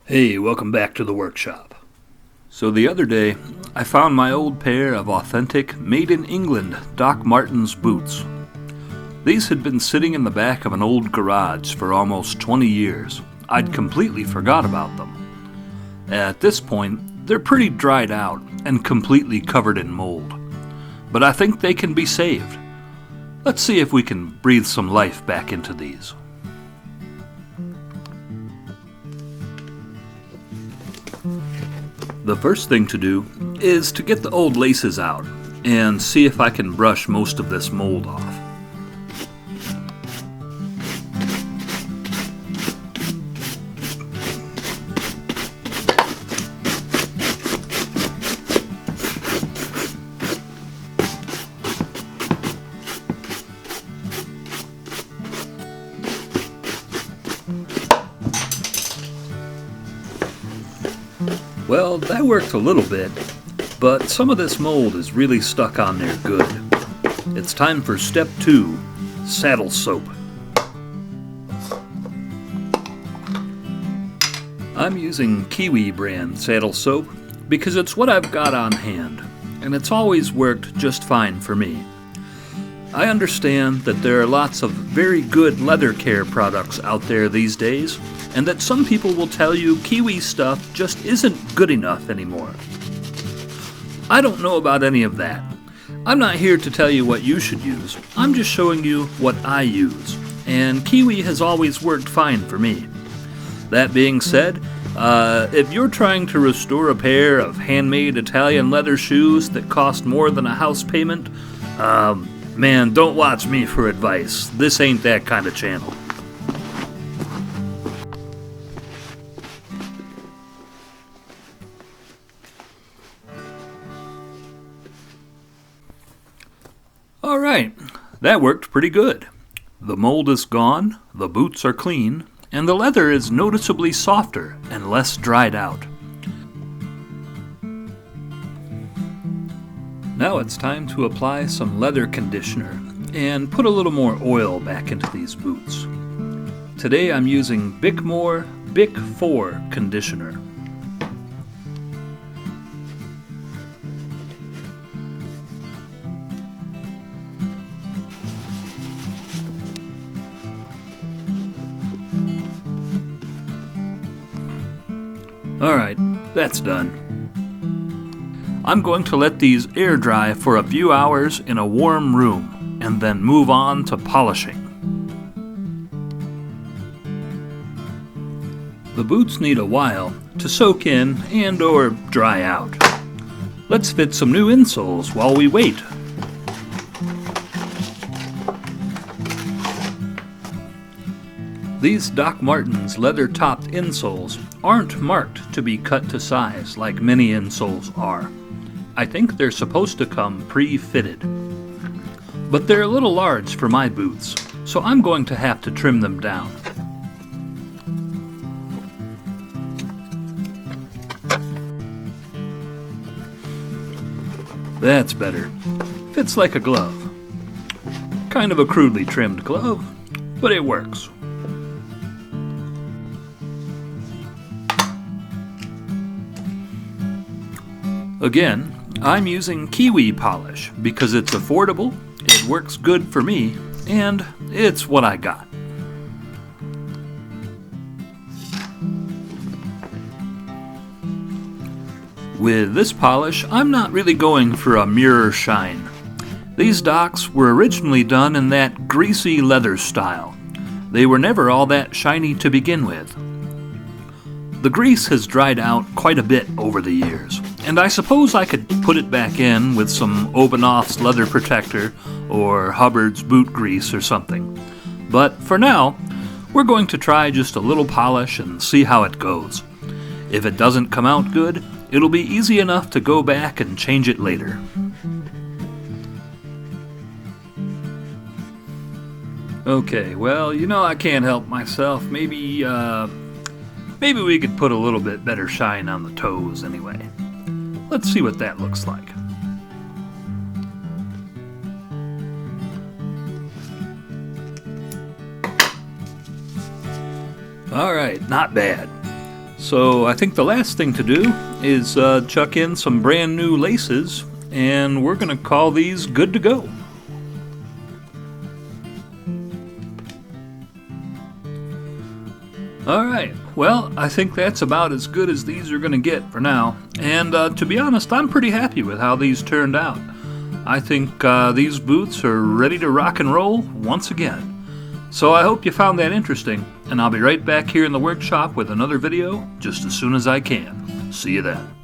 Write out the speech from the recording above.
Hey, welcome back to the workshop. So the other day, I found my old pair of authentic, made-in-England Doc Martens boots. These had been sitting in the back of an old garage for almost 20 years. I'd completely forgot about them. At this point, they're pretty dried out and completely covered in mold. But I think they can be saved. Let's see if we can breathe some life back into these. The first thing to do is to get the old laces out and see if I can brush most of this mold off. Well, that worked a little bit, but some of this mold is really stuck on there good. It's time for step 2, saddle soap. I'm using Kiwi brand saddle soap because it's what I've got on hand, and it's always worked just fine for me. I understand that there are lots of very good leather care products out there these days, and that some people will tell you Kiwi stuff just isn't good enough anymore. I don't know about any of that. I'm not here to tell you what you should use. I'm just showing you what I use, and Kiwi has always worked fine for me. That being said, if you're trying to restore a pair of handmade Italian leather shoes that cost more than a house payment, man, don't watch me for advice. This ain't that kind of channel. Alright, that worked pretty good. The mold is gone, the boots are clean, and the leather is noticeably softer and less dried out. Now it's time to apply some leather conditioner and put a little more oil back into these boots. Today I'm using Bickmore Bic 4 conditioner. Alright, that's done. I'm going to let these air dry for a few hours in a warm room and then move on to polishing. The boots need a while to soak in and or dry out. Let's fit some new insoles while we wait. These Doc Martens leather-topped insoles aren't marked to be cut to size like many insoles are. I think they're supposed to come pre-fitted. But they're a little large for my boots, so I'm going to have to trim them down. That's better. Fits like a glove. Kind of a crudely trimmed glove, but it works. Again, I'm using Kiwi polish because it's affordable, it works good for me, and it's what I got. With this polish, I'm not really going for a mirror shine. These Docs were originally done in that greasy leather style. They were never all that shiny to begin with. The grease has dried out quite a bit over the years, and I suppose I could put it back in with some Obanoff's leather protector or Hubbard's boot grease or something. But for now, we're going to try just a little polish and see how it goes. If it doesn't come out good, it'll be easy enough to go back and change it later. Okay, well, I can't help myself. Maybe we could put a little bit better shine on the toes anyway. Let's see what that looks like. Alright, not bad. So I think the last thing to do is chuck in some brand new laces, and we're going to call these good to go. Alright, well, I think that's about as good as these are going to get for now. And to be honest, I'm pretty happy with how these turned out. I think these boots are ready to rock and roll once again. So I hope you found that interesting, and I'll be right back here in the workshop with another video just as soon as I can. See you then.